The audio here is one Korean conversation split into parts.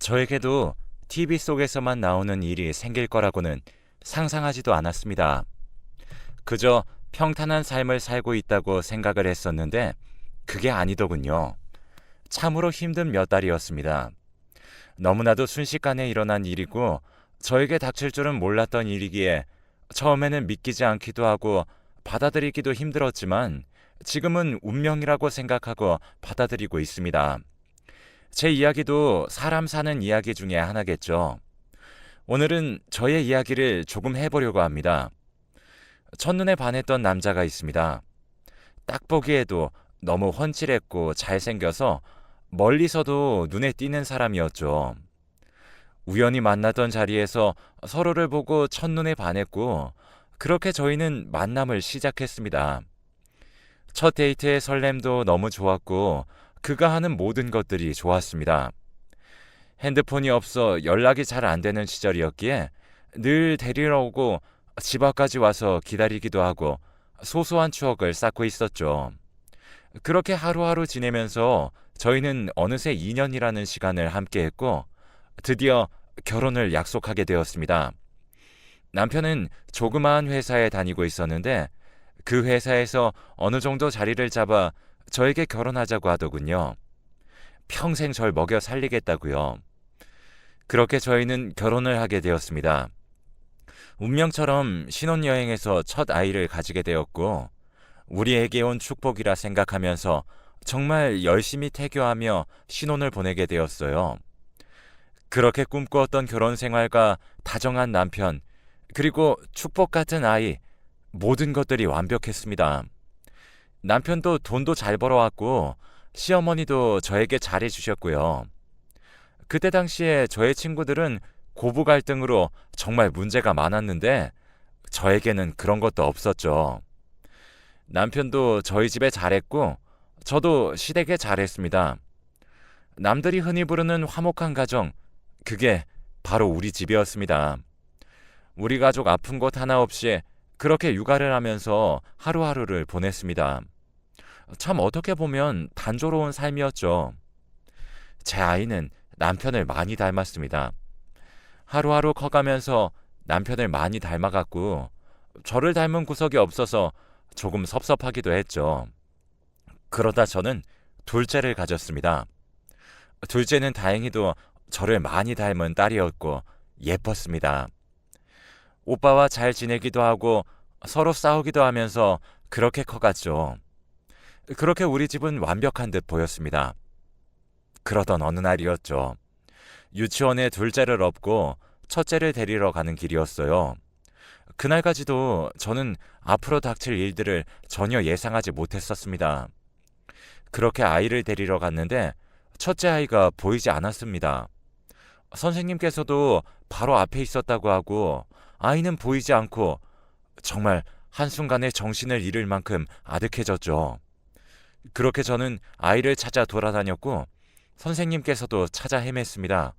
저에게도 TV 속에서만 나오는 일이 생길 거라고는 상상하지도 않았습니다. 그저 평탄한 삶을 살고 있다고 생각을 했었는데 그게 아니더군요. 참으로 힘든 몇 달이었습니다. 너무나도 순식간에 일어난 일이고 저에게 닥칠 줄은 몰랐던 일이기에 처음에는 믿기지 않기도 하고 받아들이기도 힘들었지만 지금은 운명이라고 생각하고 받아들이고 있습니다. 제 이야기도 사람 사는 이야기 중에 하나겠죠. 오늘은 저의 이야기를 조금 해보려고 합니다. 첫눈에 반했던 남자가 있습니다. 딱 보기에도 너무 훤칠했고 잘생겨서 멀리서도 눈에 띄는 사람이었죠. 우연히 만났던 자리에서 서로를 보고 첫눈에 반했고 그렇게 저희는 만남을 시작했습니다. 첫 데이트의 설렘도 너무 좋았고 그가 하는 모든 것들이 좋았습니다. 핸드폰이 없어 연락이 잘 안 되는 시절이었기에 늘 데리러 오고 집 앞까지 와서 기다리기도 하고 소소한 추억을 쌓고 있었죠. 그렇게 하루하루 지내면서 저희는 어느새 2년이라는 시간을 함께했고 드디어 결혼을 약속하게 되었습니다. 남편은 조그마한 회사에 다니고 있었는데 그 회사에서 어느 정도 자리를 잡아 저에게 결혼하자고 하더군요. 평생 절 먹여 살리겠다고요. 그렇게 저희는 결혼을 하게 되었습니다. 운명처럼 신혼여행에서 첫 아이를 가지게 되었고 우리에게 온 축복이라 생각하면서 정말 열심히 태교하며 신혼을 보내게 되었어요. 그렇게 꿈꾸었던 결혼 생활과 다정한 남편, 그리고 축복 같은 아이, 모든 것들이 완벽했습니다. 남편도 돈도 잘 벌어왔고 시어머니도 저에게 잘해주셨고요. 그때 당시에 저의 친구들은 고부 갈등으로 정말 문제가 많았는데 저에게는 그런 것도 없었죠. 남편도 저희 집에 잘했고 저도 시댁에 잘했습니다. 남들이 흔히 부르는 화목한 가정, 그게 바로 우리 집이었습니다. 우리 가족 아픈 곳 하나 없이 그렇게 육아를 하면서 하루하루를 보냈습니다. 참 어떻게 보면 단조로운 삶이었죠. 제 아이는 남편을 많이 닮았습니다. 하루하루 커가면서 남편을 많이 닮아갔고 저를 닮은 구석이 없어서 조금 섭섭하기도 했죠. 그러다 저는 둘째를 가졌습니다. 둘째는 다행히도 저를 많이 닮은 딸이었고 예뻤습니다. 오빠와 잘 지내기도 하고 서로 싸우기도 하면서 그렇게 커갔죠. 그렇게 우리 집은 완벽한 듯 보였습니다. 그러던 어느 날이었죠. 유치원에 둘째를 업고 첫째를 데리러 가는 길이었어요. 그날까지도 저는 앞으로 닥칠 일들을 전혀 예상하지 못했었습니다. 그렇게 아이를 데리러 갔는데 첫째 아이가 보이지 않았습니다. 선생님께서도 바로 앞에 있었다고 하고 아이는 보이지 않고 정말 한순간에 정신을 잃을 만큼 아득해졌죠. 그렇게 저는 아이를 찾아 돌아다녔고 선생님께서도 찾아 헤맸습니다.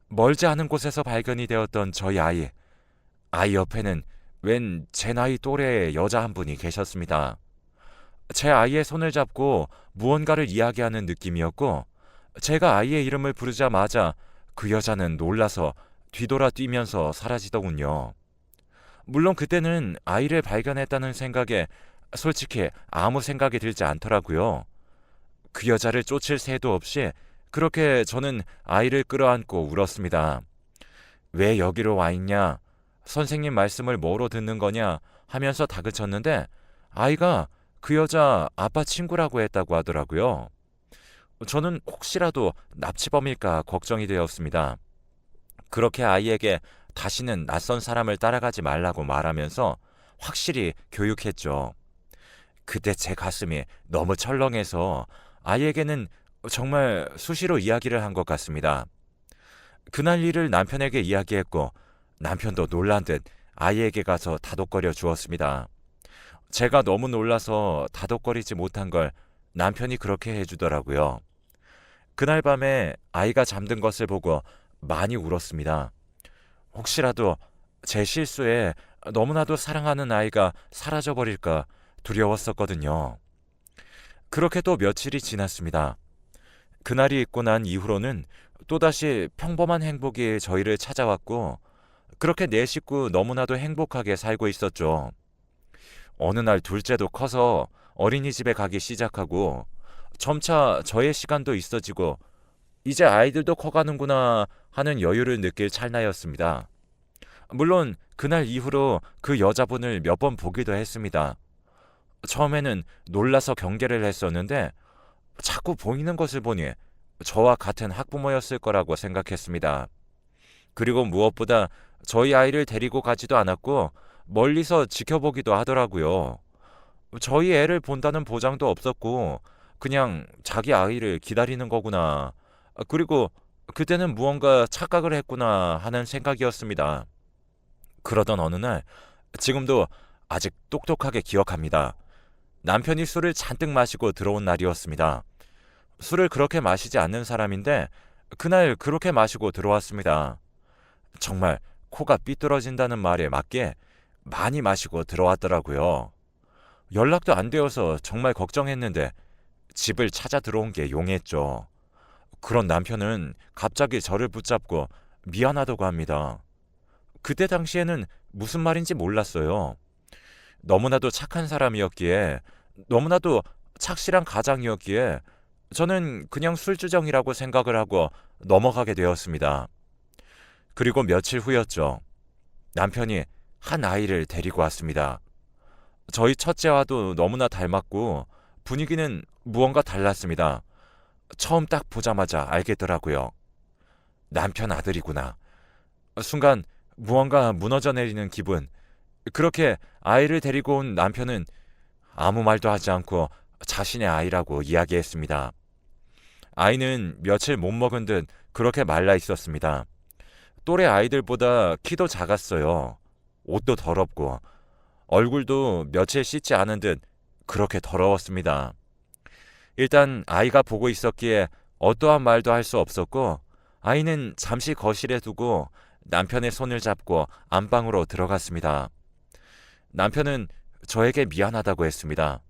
멀지 않은 곳에서 발견이 되었던 저희 아이 옆에는 웬 제 나이 또래의 여자 한 분이 계셨습니다. 제 아이의 손을 잡고 무언가를 이야기하는 느낌이었고 제가 아이의 이름을 부르자마자 그 여자는 놀라서 뒤돌아 뛰면서 사라지더군요. 물론 그때는 아이를 발견했다는 생각에 솔직히 아무 생각이 들지 않더라고요. 그 여자를 쫓을 새도 없이 그렇게 저는 아이를 끌어안고 울었습니다. 왜 여기로 와 있냐? 선생님 말씀을 뭐로 듣는 거냐? 하면서 다그쳤는데 아이가 그 여자 아빠 친구라고 했다고 하더라고요. 저는 혹시라도 납치범일까 걱정이 되었습니다. 그렇게 아이에게 다시는 낯선 사람을 따라가지 말라고 말하면서 확실히 교육했죠. 그때 제 가슴이 너무 철렁해서 아이에게는 정말 수시로 이야기를 한 것 같습니다. 그날 일을 남편에게 이야기했고 남편도 놀란 듯 아이에게 가서 다독거려 주었습니다. 제가 너무 놀라서 다독거리지 못한 걸 남편이 그렇게 해주더라고요. 그날 밤에 아이가 잠든 것을 보고 많이 울었습니다. 혹시라도 제 실수에 너무나도 사랑하는 아이가 사라져버릴까 두려웠었거든요. 그렇게 또 며칠이 지났습니다. 그날이 있고 난 이후로는 또다시 평범한 행복이 저희를 찾아왔고, 그렇게 네 식구 너무나도 행복하게 살고 있었죠. 어느 날 둘째도 커서 어린이집에 가기 시작하고, 점차 저의 시간도 있어지고, 이제 아이들도 커가는구나 하는 여유를 느낄 찰나였습니다. 물론 그날 이후로 그 여자분을 몇 번 보기도 했습니다. 처음에는 놀라서 경계를 했었는데 자꾸 보이는 것을 보니 저와 같은 학부모였을 거라고 생각했습니다. 그리고 무엇보다 저희 아이를 데리고 가지도 않았고 멀리서 지켜보기도 하더라고요. 저희 애를 본다는 보장도 없었고 그냥 자기 아이를 기다리는 거구나. 그리고 그때는 무언가 착각을 했구나 하는 생각이었습니다. 그러던 어느 날, 지금도 아직 똑똑하게 기억합니다. 남편이 술을 잔뜩 마시고 들어온 날이었습니다. 술을 그렇게 마시지 않는 사람인데 그날 그렇게 마시고 들어왔습니다. 정말 코가 삐뚤어진다는 말에 맞게 많이 마시고 들어왔더라고요. 연락도 안 되어서 정말 걱정했는데 집을 찾아 들어온 게 용했죠. 그런 남편은 갑자기 저를 붙잡고 미안하다고 합니다. 그때 당시에는 무슨 말인지 몰랐어요. 너무나도 착한 사람이었기에, 너무나도 착실한 가장이었기에 저는 그냥 술주정이라고 생각을 하고 넘어가게 되었습니다. 그리고 며칠 후였죠. 남편이 한 아이를 데리고 왔습니다. 저희 첫째와도 너무나 닮았고 분위기는 무언가 달랐습니다. 처음 딱 보자마자 알겠더라고요. 남편 아들이구나. 순간 무언가 무너져 내리는 기분. 그렇게 아이를 데리고 온 남편은 아무 말도 하지 않고 자신의 아이라고 이야기했습니다. 아이는 며칠 못 먹은 듯 그렇게 말라 있었습니다. 또래 아이들보다 키도 작았어요. 옷도 더럽고 얼굴도 며칠 씻지 않은 듯 그렇게 더러웠습니다. 일단 아이가 보고 있었기에 어떠한 말도 할 수 없었고 아이는 잠시 거실에 두고 남편의 손을 잡고 안방으로 들어갔습니다. 남편은 저에게 미안하다고 했습니다.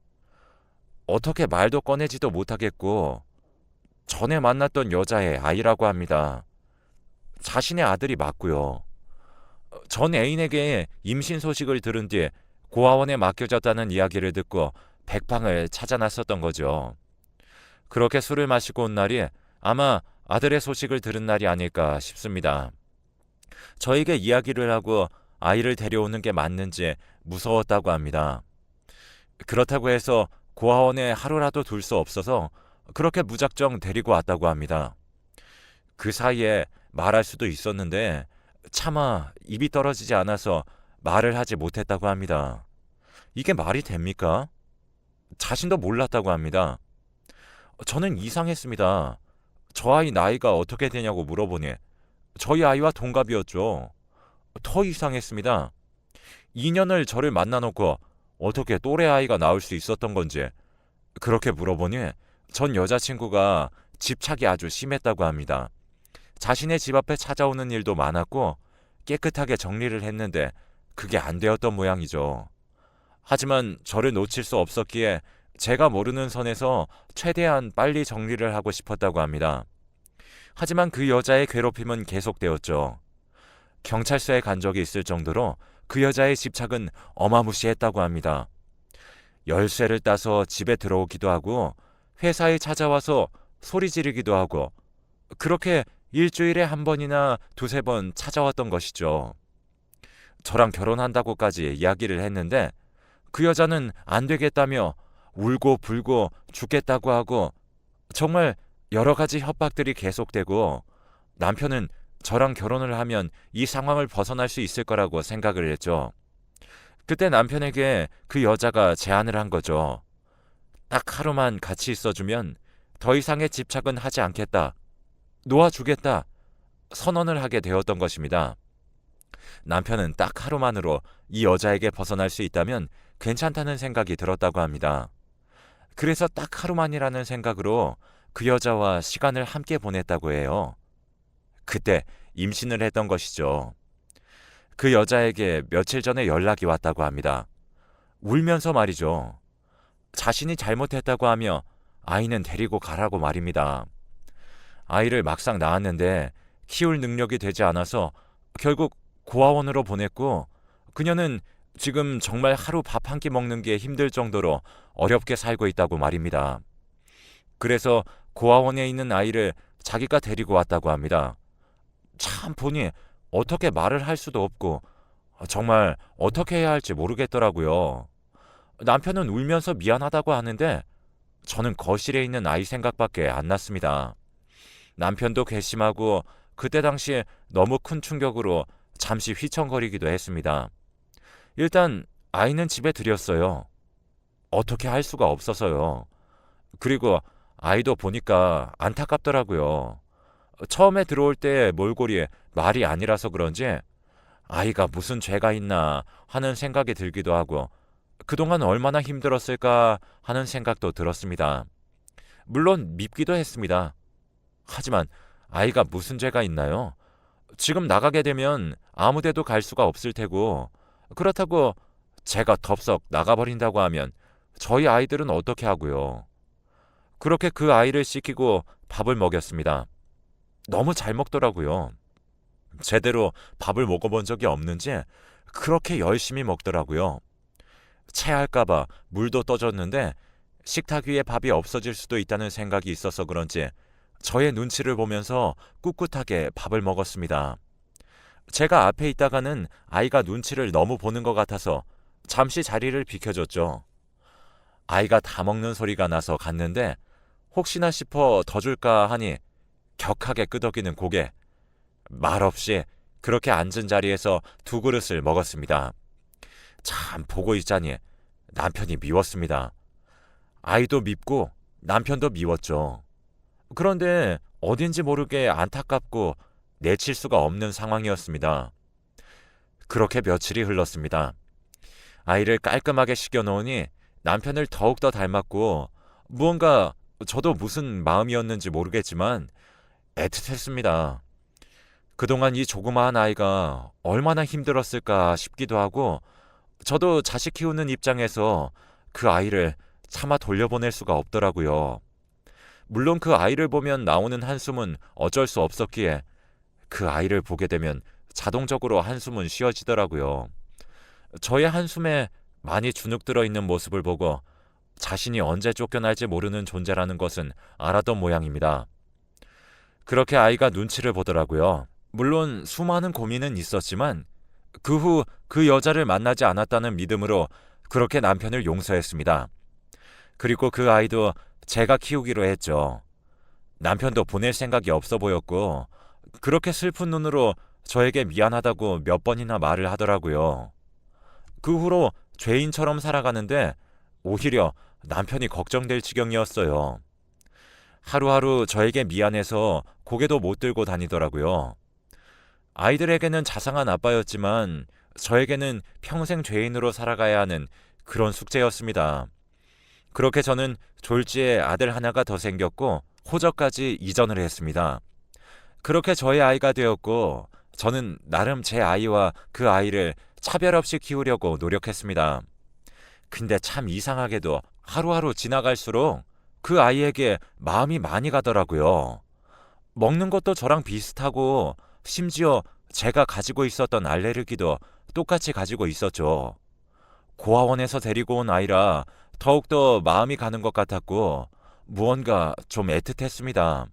어떻게 말도 꺼내지도 못하겠고 전에 만났던 여자의 아이라고 합니다. 자신의 아들이 맞고요. 전 애인에게 임신 소식을 들은 뒤 고아원에 맡겨졌다는 이야기를 듣고 백방을 찾아 나섰던 거죠. 그렇게 술을 마시고 온 날이 아마 아들의 소식을 들은 날이 아닐까 싶습니다. 저에게 이야기를 하고 아이를 데려오는 게 맞는지 무서웠다고 합니다. 그렇다고 해서 고아원에 하루라도 둘 수 없어서 그렇게 무작정 데리고 왔다고 합니다. 그 사이에 말할 수도 있었는데 차마 입이 떨어지지 않아서 말을 하지 못했다고 합니다. 이게 말이 됩니까? 자신도 몰랐다고 합니다. 저는 이상했습니다. 저 아이 나이가 어떻게 되냐고 물어보니 저희 아이와 동갑이었죠. 더 이상했습니다. 2년을 저를 만나놓고 어떻게 또래 아이가 나올 수 있었던 건지 그렇게 물어보니 전 여자친구가 집착이 아주 심했다고 합니다. 자신의 집 앞에 찾아오는 일도 많았고 깨끗하게 정리를 했는데 그게 안 되었던 모양이죠. 하지만 저를 놓칠 수 없었기에 제가 모르는 선에서 최대한 빨리 정리를 하고 싶었다고 합니다. 하지만 그 여자의 괴롭힘은 계속되었죠. 경찰서에 간 적이 있을 정도로 그 여자의 집착은 어마무시했다고 합니다. 열쇠를 따서 집에 들어오기도 하고 회사에 찾아와서 소리 지르기도 하고 그렇게 일주일에 한 번이나 두세 번 찾아왔던 것이죠. 저랑 결혼한다고까지 이야기를 했는데 그 여자는 안 되겠다며 울고 불고 죽겠다고 하고 정말 여러 가지 협박들이 계속되고 남편은 저랑 결혼을 하면 이 상황을 벗어날 수 있을 거라고 생각을 했죠. 그때 남편에게 그 여자가 제안을 한 거죠. 딱 하루만 같이 있어주면 더 이상의 집착은 하지 않겠다. 놓아주겠다. 선언을 하게 되었던 것입니다. 남편은 딱 하루만으로 이 여자에게 벗어날 수 있다면 괜찮다는 생각이 들었다고 합니다. 그래서 딱 하루만이라는 생각으로 그 여자와 시간을 함께 보냈다고 해요. 그때 임신을 했던 것이죠. 그 여자에게 며칠 전에 연락이 왔다고 합니다. 울면서 말이죠. 자신이 잘못했다고 하며 아이는 데리고 가라고 말입니다. 아이를 막상 낳았는데 키울 능력이 되지 않아서 결국 고아원으로 보냈고, 그녀는 지금 정말 하루 밥 한 끼 먹는 게 힘들 정도로 어렵게 살고 있다고 말입니다. 그래서 고아원에 있는 아이를 자기가 데리고 왔다고 합니다. 참 보니 어떻게 말을 할 수도 없고 정말 어떻게 해야 할지 모르겠더라고요. 남편은 울면서 미안하다고 하는데 저는 거실에 있는 아이 생각밖에 안 났습니다. 남편도 괘씸하고 그때 당시에 너무 큰 충격으로 잠시 휘청거리기도 했습니다. 일단 아이는 집에 들였어요. 어떻게 할 수가 없어서요. 그리고 아이도 보니까 안타깝더라고요. 처음에 들어올 때 몰골이 말이 아니라서 그런지 아이가 무슨 죄가 있나 하는 생각이 들기도 하고 그동안 얼마나 힘들었을까 하는 생각도 들었습니다. 물론 밉기도 했습니다. 하지만 아이가 무슨 죄가 있나요? 지금 나가게 되면 아무 데도 갈 수가 없을 테고, 그렇다고 제가 덥석 나가버린다고 하면 저희 아이들은 어떻게 하고요? 그렇게 그 아이를 씻기고 밥을 먹였습니다. 너무 잘 먹더라고요. 제대로 밥을 먹어본 적이 없는지 그렇게 열심히 먹더라고요. 체할까봐 물도 떠줬는데 식탁 위에 밥이 없어질 수도 있다는 생각이 있어서 그런지 저의 눈치를 보면서 꿋꿋하게 밥을 먹었습니다. 제가 앞에 있다가는 아이가 눈치를 너무 보는 것 같아서 잠시 자리를 비켜줬죠. 아이가 다 먹는 소리가 나서 갔는데 혹시나 싶어 더 줄까 하니 격하게 끄덕이는 고개, 말없이 그렇게 앉은 자리에서 두 그릇을 먹었습니다. 참 보고 있자니 남편이 미웠습니다. 아이도 밉고 남편도 미웠죠. 그런데 어딘지 모르게 안타깝고 내칠 수가 없는 상황이었습니다. 그렇게 며칠이 흘렀습니다. 아이를 깔끔하게 식여놓으니 남편을 더욱더 닮았고 무언가 저도 무슨 마음이었는지 모르겠지만 애틋했습니다. 그동안 이 조그마한 아이가 얼마나 힘들었을까 싶기도 하고 저도 자식 키우는 입장에서 그 아이를 차마 돌려보낼 수가 없더라고요. 물론 그 아이를 보면 나오는 한숨은 어쩔 수 없었기에 그 아이를 보게 되면 자동적으로 한숨은 쉬어지더라고요. 저의 한숨에 많이 주눅 들어 있는 모습을 보고 자신이 언제 쫓겨날지 모르는 존재라는 것은 알았던 모양입니다. 그렇게 아이가 눈치를 보더라고요. 물론 수많은 고민은 있었지만 그 후 그 여자를 만나지 않았다는 믿음으로 그렇게 남편을 용서했습니다. 그리고 그 아이도 제가 키우기로 했죠. 남편도 보낼 생각이 없어 보였고 그렇게 슬픈 눈으로 저에게 미안하다고 몇 번이나 말을 하더라고요. 그 후로 죄인처럼 살아가는데 오히려 남편이 걱정될 지경이었어요. 하루하루 저에게 미안해서 고개도 못 들고 다니더라고요. 아이들에게는 자상한 아빠였지만 저에게는 평생 죄인으로 살아가야 하는 그런 숙제였습니다. 그렇게 저는 졸지에 아들 하나가 더 생겼고 호적까지 이전을 했습니다. 그렇게 저의 아이가 되었고 저는 나름 제 아이와 그 아이를 차별 없이 키우려고 노력했습니다. 근데 참 이상하게도 하루하루 지나갈수록 그 아이에게 마음이 많이 가더라고요. 먹는 것도 저랑 비슷하고 심지어 제가 가지고 있었던 알레르기도 똑같이 가지고 있었죠. 고아원에서 데리고 온 아이라 더욱더 마음이 가는 것 같았고 무언가 좀 애틋했습니다.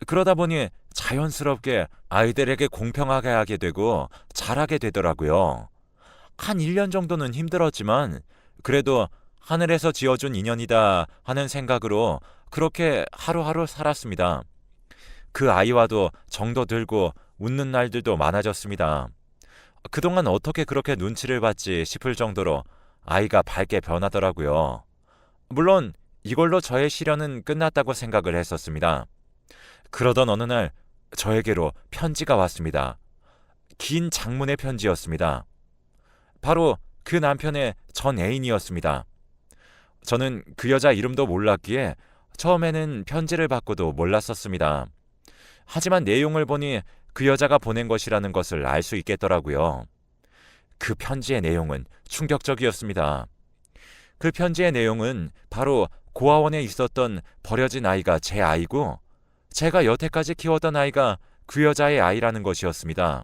그러다 보니 자연스럽게 아이들에게 공평하게 하게 되고 잘하게 되더라고요. 한 1년 정도는 힘들었지만 그래도 하늘에서 지어준 인연이다 하는 생각으로 그렇게 하루하루 살았습니다. 그 아이와도 정도 들고 웃는 날들도 많아졌습니다. 그동안 어떻게 그렇게 눈치를 받지 싶을 정도로 아이가 밝게 변하더라고요. 물론 이걸로 저의 시련은 끝났다고 생각을 했었습니다. 그러던 어느 날 저에게로 편지가 왔습니다. 긴 장문의 편지였습니다. 바로 그 남편의 전 애인이었습니다. 저는 그 여자 이름도 몰랐기에 처음에는 편지를 받고도 몰랐었습니다. 하지만 내용을 보니 그 여자가 보낸 것이라는 것을 알 수 있겠더라고요. 그 편지의 내용은 충격적이었습니다. 그 편지의 내용은 바로 고아원에 있었던 버려진 아이가 제 아이고 제가 여태까지 키웠던 아이가 그 여자의 아이라는 것이었습니다.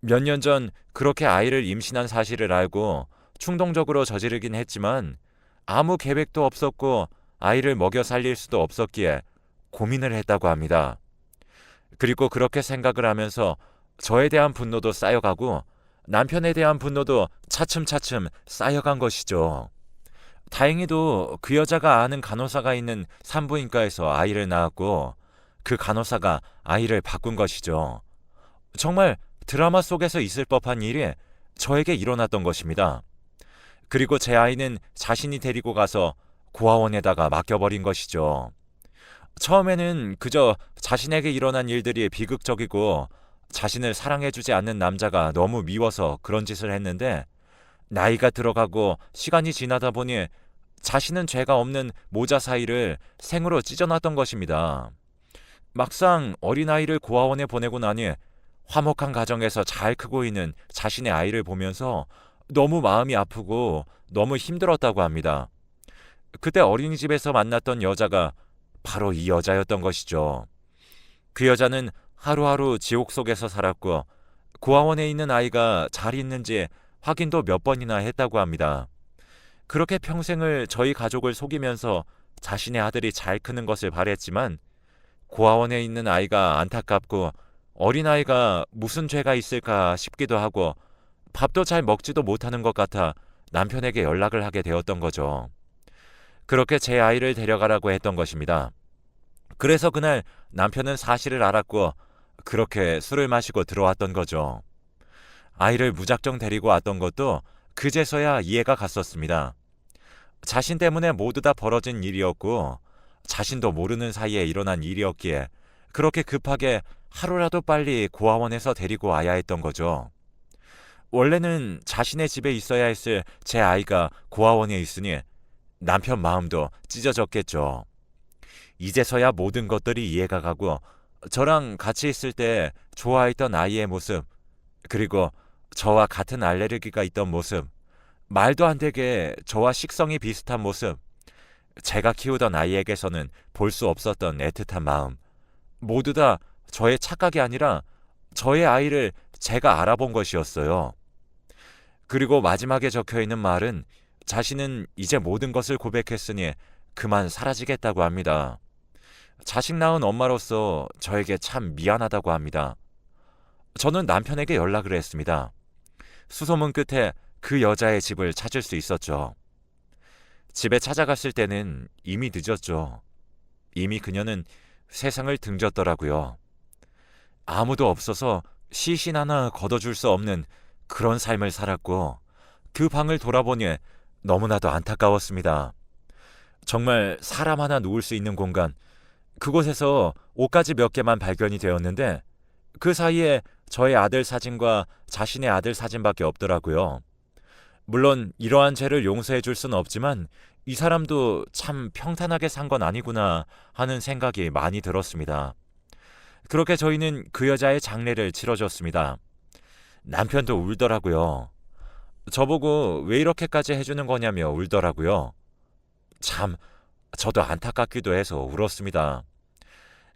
몇 년 전 그렇게 아이를 임신한 사실을 알고 충동적으로 저지르긴 했지만 아무 계획도 없었고 아이를 먹여 살릴 수도 없었기에 고민을 했다고 합니다. 그리고 그렇게 생각을 하면서 저에 대한 분노도 쌓여가고 남편에 대한 분노도 차츰차츰 쌓여간 것이죠. 다행히도 그 여자가 아는 간호사가 있는 산부인과에서 아이를 낳았고 그 간호사가 아이를 바꾼 것이죠. 정말 드라마 속에서 있을 법한 일이 저에게 일어났던 것입니다. 그리고 제 아이는 자신이 데리고 가서 고아원에다가 맡겨버린 것이죠. 처음에는 그저 자신에게 일어난 일들이 비극적이고 자신을 사랑해주지 않는 남자가 너무 미워서 그런 짓을 했는데 나이가 들어가고 시간이 지나다 보니 자신은 죄가 없는 모자 사이를 생으로 찢어놨던 것입니다. 막상 어린아이를 고아원에 보내고 나니 화목한 가정에서 잘 크고 있는 자신의 아이를 보면서 너무 마음이 아프고 너무 힘들었다고 합니다. 그때 어린이집에서 만났던 여자가 바로 이 여자였던 것이죠. 그 여자는 하루하루 지옥 속에서 살았고 고아원에 있는 아이가 잘 있는지 확인도 몇 번이나 했다고 합니다. 그렇게 평생을 저희 가족을 속이면서 자신의 아들이 잘 크는 것을 바랬지만 고아원에 있는 아이가 안타깝고 어린아이가 무슨 죄가 있을까 싶기도 하고 밥도 잘 먹지도 못하는 것 같아 남편에게 연락을 하게 되었던 거죠. 그렇게 제 아이를 데려가라고 했던 것입니다. 그래서 그날 남편은 사실을 알았고 그렇게 술을 마시고 들어왔던 거죠. 아이를 무작정 데리고 왔던 것도 그제서야 이해가 갔었습니다. 자신 때문에 모두 다 벌어진 일이었고 자신도 모르는 사이에 일어난 일이었기에 그렇게 급하게 하루라도 빨리 고아원에서 데리고 와야 했던 거죠. 원래는 자신의 집에 있어야 했을 제 아이가 고아원에 있으니 남편 마음도 찢어졌겠죠. 이제서야 모든 것들이 이해가 가고 저랑 같이 있을 때 좋아했던 아이의 모습, 그리고 저와 같은 알레르기가 있던 모습, 말도 안 되게 저와 식성이 비슷한 모습, 제가 키우던 아이에게서는 볼 수 없었던 애틋한 마음, 모두 다 저의 착각이 아니라 저의 아이를 제가 알아본 것이었어요. 그리고 마지막에 적혀있는 말은 자신은 이제 모든 것을 고백했으니 그만 사라지겠다고 합니다. 자식 낳은 엄마로서 저에게 참 미안하다고 합니다. 저는 남편에게 연락을 했습니다. 수소문 끝에 그 여자의 집을 찾을 수 있었죠. 집에 찾아갔을 때는 이미 늦었죠. 이미 그녀는 세상을 등졌더라고요. 아무도 없어서 시신 하나 걷어줄 수 없는 그런 삶을 살았고 그 방을 돌아보니 너무나도 안타까웠습니다. 정말 사람 하나 누울 수 있는 공간, 그곳에서 옷가지 몇 개만 발견이 되었는데 그 사이에 저의 아들 사진과 자신의 아들 사진밖에 없더라고요. 물론 이러한 죄를 용서해 줄 수는 없지만 이 사람도 참 평탄하게 산 건 아니구나 하는 생각이 많이 들었습니다. 그렇게 저희는 그 여자의 장례를 치러줬습니다. 남편도 울더라고요. 저보고 왜 이렇게까지 해주는 거냐며 울더라고요. 참, 저도 안타깝기도 해서 울었습니다.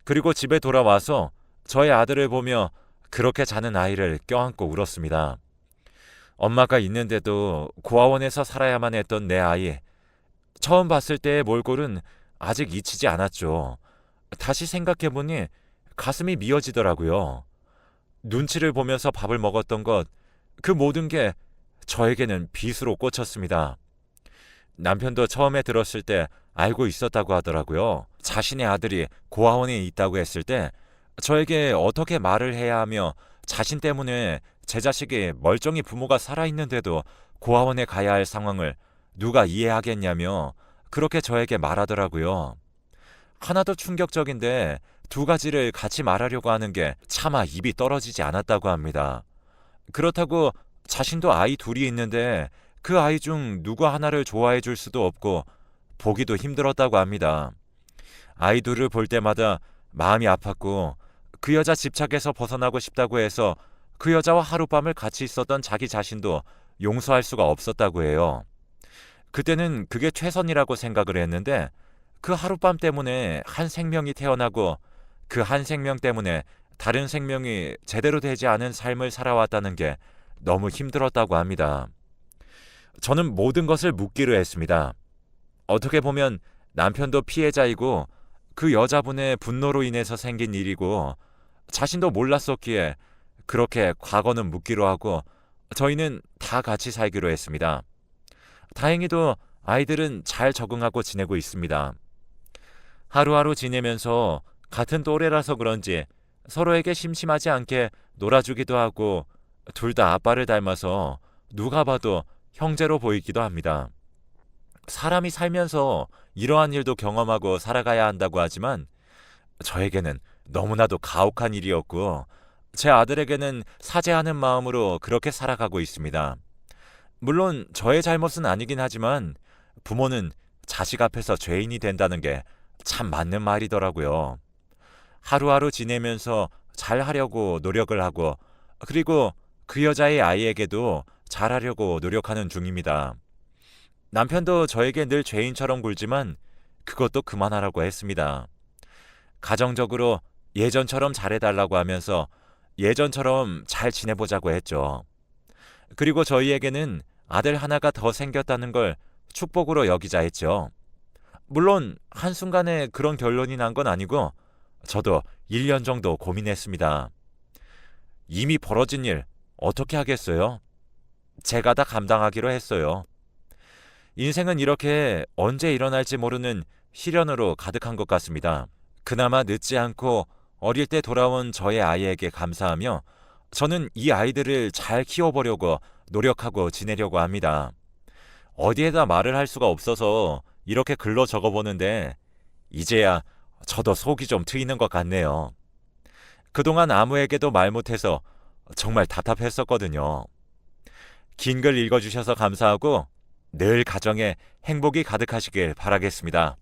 그리고 집에 돌아와서 저의 아들을 보며 그렇게 자는 아이를 껴안고 울었습니다. 엄마가 있는데도 고아원에서 살아야만 했던 내 아이, 처음 봤을 때의 몰골은 아직 잊히지 않았죠. 다시 생각해보니 가슴이 미어지더라고요. 눈치를 보면서 밥을 먹었던 것, 그 모든 게 저에게는 빚으로 꽂혔습니다. 남편도 처음에 들었을 때 알고 있었다고 하더라고요. 자신의 아들이 고아원에 있다고 했을 때 저에게 어떻게 말을 해야 하며 자신 때문에 제 자식이 멀쩡히 부모가 살아있는데도 고아원에 가야 할 상황을 누가 이해하겠냐며 그렇게 저에게 말하더라고요. 하나도 충격적인데 두 가지를 같이 말하려고 하는 게 차마 입이 떨어지지 않았다고 합니다. 그렇다고 자신도 아이 둘이 있는데 그 아이 중 누구 하나를 좋아해 줄 수도 없고 보기도 힘들었다고 합니다. 아이 둘을 볼 때마다 마음이 아팠고 그 여자 집착에서 벗어나고 싶다고 해서 그 여자와 하룻밤을 같이 있었던 자기 자신도 용서할 수가 없었다고 해요. 그때는 그게 최선이라고 생각을 했는데 그 하룻밤 때문에 한 생명이 태어나고 그 한 생명 때문에 다른 생명이 제대로 되지 않은 삶을 살아왔다는 게 너무 힘들었다고 합니다. 저는 모든 것을 묻기로 했습니다. 어떻게 보면 남편도 피해자이고 그 여자분의 분노로 인해서 생긴 일이고 자신도 몰랐었기에 그렇게 과거는 묻기로 하고 저희는 다 같이 살기로 했습니다. 다행히도 아이들은 잘 적응하고 지내고 있습니다. 하루하루 지내면서 같은 또래라서 그런지 서로에게 심심하지 않게 놀아주기도 하고 둘 다 아빠를 닮아서 누가 봐도 형제로 보이기도 합니다. 사람이 살면서 이러한 일도 경험하고 살아가야 한다고 하지만 저에게는 너무나도 가혹한 일이었고 제 아들에게는 사죄하는 마음으로 그렇게 살아가고 있습니다. 물론 저의 잘못은 아니긴 하지만 부모는 자식 앞에서 죄인이 된다는 게 참 맞는 말이더라고요. 하루하루 지내면서 잘하려고 노력을 하고 그리고 그 여자의 아이에게도 잘하려고 노력하는 중입니다. 남편도 저에게 늘 죄인처럼 굴지만 그것도 그만하라고 했습니다. 가정적으로 예전처럼 잘해달라고 하면서 예전처럼 잘 지내보자고 했죠. 그리고 저희에게는 아들 하나가 더 생겼다는 걸 축복으로 여기자 했죠. 물론 한순간에 그런 결론이 난 건 아니고 저도 1년 정도 고민했습니다. 이미 벌어진 일 어떻게 하겠어요? 제가 다 감당하기로 했어요. 인생은 이렇게 언제 일어날지 모르는 시련으로 가득한 것 같습니다. 그나마 늦지 않고 어릴 때 돌아온 저의 아이에게 감사하며 저는 이 아이들을 잘 키워보려고 노력하고 지내려고 합니다. 어디에다 말을 할 수가 없어서 이렇게 글로 적어보는데 이제야 저도 속이 좀 트이는 것 같네요. 그동안 아무에게도 말 못해서 정말 답답했었거든요. 긴 글 읽어주셔서 감사하고 늘 가정에 행복이 가득하시길 바라겠습니다.